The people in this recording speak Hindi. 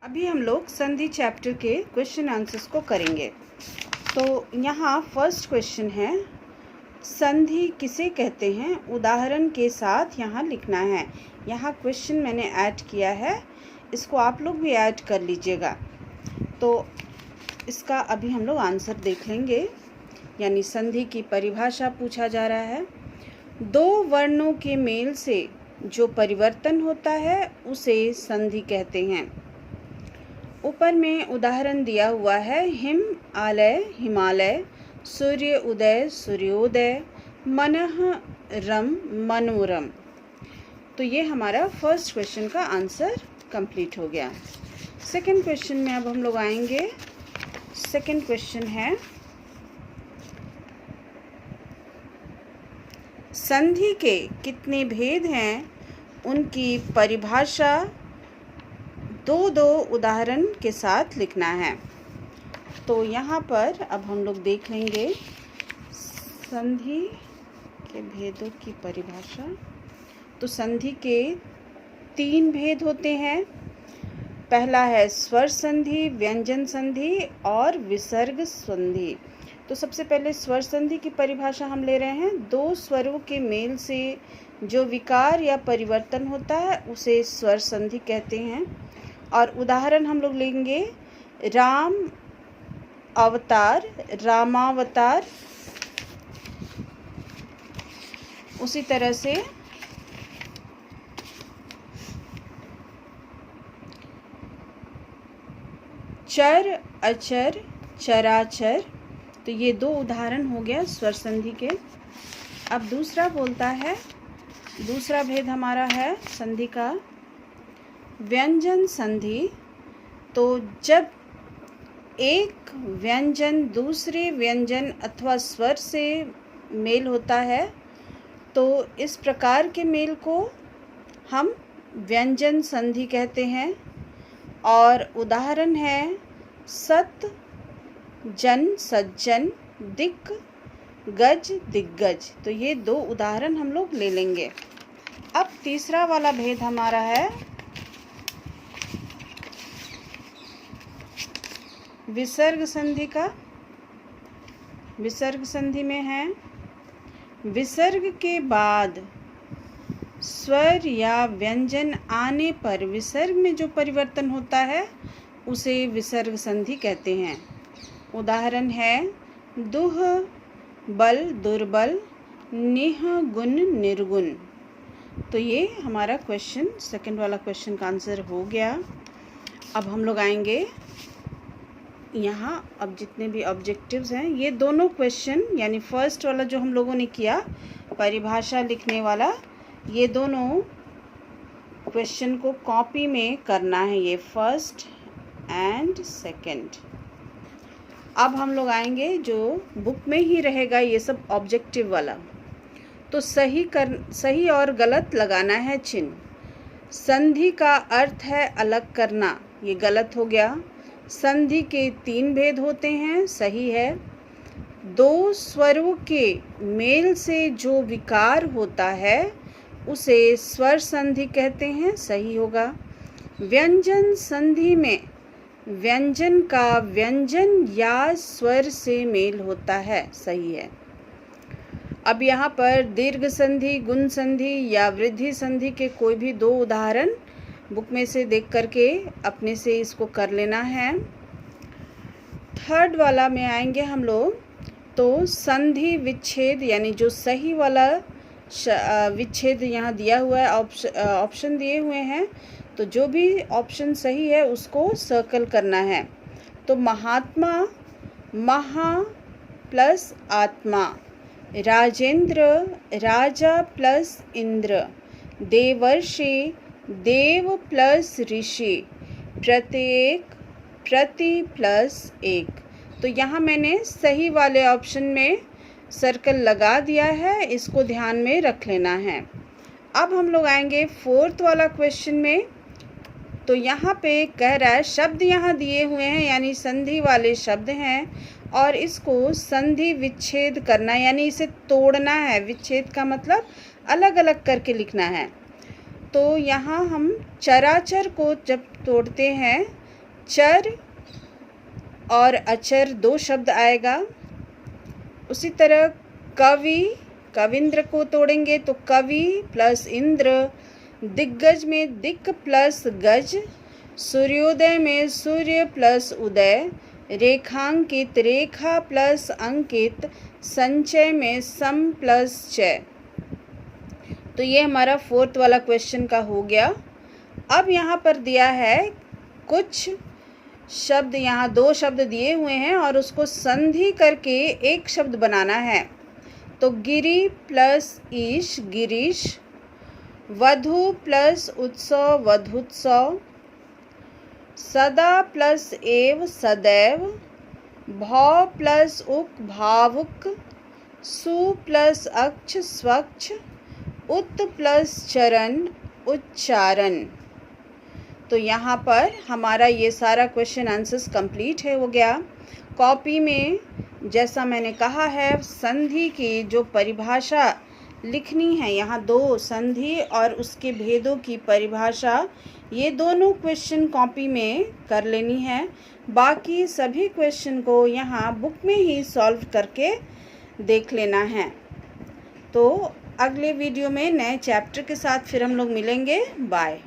अभी हम लोग संधि चैप्टर के क्वेश्चन आंसर्स को करेंगे। तो यहाँ फर्स्ट क्वेश्चन है, संधि किसे कहते हैं, उदाहरण के साथ यहाँ लिखना है। यहाँ क्वेश्चन मैंने ऐड किया है, इसको आप लोग भी ऐड कर लीजिएगा। तो इसका अभी हम लोग आंसर देख लेंगे। यानी संधि की परिभाषा पूछा जा रहा है। दो वर्णों के मेल से जो परिवर्तन होता है उसे संधि कहते हैं। ऊपर में उदाहरण दिया हुआ है, हिम आलय हिमालय, सूर्य उदय सूर्योदय, मनः रम मनोरम। तो ये हमारा फर्स्ट क्वेश्चन का आंसर कंप्लीट हो गया। सेकंड क्वेश्चन में अब हम लोग आएंगे। सेकंड क्वेश्चन है, संधि के कितने भेद हैं, उनकी परिभाषा दो उदाहरण के साथ लिखना है। तो यहाँ पर अब हम लोग देख लेंगे संधि के भेदों की परिभाषा। तो संधि के 3 भेद होते हैं। पहला है स्वर संधि, व्यंजन संधि और विसर्ग संधि। तो सबसे पहले स्वर संधि की परिभाषा हम ले रहे हैं। 2 स्वरों के मेल से जो विकार या परिवर्तन होता है उसे स्वर संधि कहते हैं। और उदाहरण हम लोग लेंगे, राम अवतार, रामावतार। उसी तरह से चर अचर चराचर। तो ये 2 उदाहरण हो गया स्वर संधि के। अब दूसरा बोलता है, दूसरा भेद हमारा है संधि का व्यंजन संधि। तो जब एक व्यंजन दूसरे व्यंजन अथवा स्वर से मेल होता है तो इस प्रकार के मेल को हम व्यंजन संधि कहते हैं। और उदाहरण है सत जन सज्जन, दिक् गज दिग्गज। तो ये 2 उदाहरण हम लोग ले लेंगे। अब तीसरा वाला भेद हमारा है विसर्ग संधि का। विसर्ग संधि में है, विसर्ग के बाद स्वर या व्यंजन आने पर विसर्ग में जो परिवर्तन होता है उसे विसर्ग संधि कहते हैं। उदाहरण है दुह बल दुर्बल, निह गुण निर्गुण। तो ये हमारा क्वेश्चन, सेकंड वाला क्वेश्चन का आंसर हो गया। अब हम लोग आएंगे यहाँ। अब जितने भी ऑब्जेक्टिव्स हैं, ये दोनों क्वेश्चन यानी फर्स्ट वाला जो हम लोगों ने किया परिभाषा लिखने वाला, ये दोनों क्वेश्चन को कॉपी में करना है, ये फर्स्ट एंड सेकंड। अब हम लोग आएंगे जो बुक में ही रहेगा ये सब ऑब्जेक्टिव वाला। तो सही और गलत लगाना है चिन्ह। संधि का अर्थ है अलग करना, ये गलत हो गया। संधि के 3 भेद होते हैं, सही है। 2 स्वरों के मेल से जो विकार होता है उसे स्वर संधि कहते हैं, सही होगा। व्यंजन संधि में व्यंजन का व्यंजन या स्वर से मेल होता है, सही है। अब यहाँ पर दीर्घ संधि, गुण संधि या वृद्धि संधि के कोई भी 2 उदाहरण बुक में से देख करके अपने से इसको कर लेना है। थर्ड वाला में आएंगे हम लोग। तो संधि विच्छेद, यानी जो सही वाला विच्छेद यहाँ दिया हुआ है, ऑप्शन दिए हुए हैं, तो जो भी ऑप्शन सही है उसको सर्कल करना है। तो महात्मा, महा प्लस आत्मा, राजेंद्र, राजा प्लस इंद्र, देवर्षि, देव प्लस ऋषि, प्रत्येक, प्रति प्लस एक। तो यहाँ मैंने सही वाले ऑप्शन में सर्कल लगा दिया है, इसको ध्यान में रख लेना है। अब हम लोग आएंगे 4th वाला क्वेश्चन में। तो यहाँ पे कह रहा है शब्द यहाँ दिए हुए हैं, यानी संधि वाले शब्द हैं, और इसको संधि विच्छेद करना, यानी इसे तोड़ना है। विच्छेद का मतलब अलग अलग करके लिखना है। तो यहाँ हम चराचर को जब तोड़ते हैं चर और अचर 2 शब्द आएगा। उसी तरह कवि, कविंद्र को तोड़ेंगे तो कवि प्लस इंद्र, दिग्गज में दिक् प्लस गज, सूर्योदय में सूर्य प्लस उदय, रेखांकित रेखा प्लस अंकित, संचय में सम प्लस चय। तो ये हमारा 4th वाला क्वेश्चन का हो गया। अब यहाँ पर दिया है कुछ शब्द, यहाँ 2 शब्द दिए हुए हैं और उसको संधि करके एक शब्द बनाना है। तो गिरि प्लस ईश गिरीश, वधु प्लस उत्सव वधुत्सव, सदा प्लस एव सदैव, भौ प्लस उक भावुक, सु प्लस अक्ष स्वच्छ, उत प्लस चरण उच्चारण। तो यहाँ पर हमारा ये सारा क्वेश्चन आंसर्स कंप्लीट हो गया। कॉपी में जैसा मैंने कहा है, संधि की जो परिभाषा लिखनी है, यहाँ 2 संधि और उसके भेदों की परिभाषा, ये दोनों क्वेश्चन कॉपी में कर लेनी है। बाकी सभी क्वेश्चन को यहाँ बुक में ही सॉल्व करके देख लेना है। तो अगले वीडियो में नए चैप्टर के साथ फिर हम लोग मिलेंगे। बाय।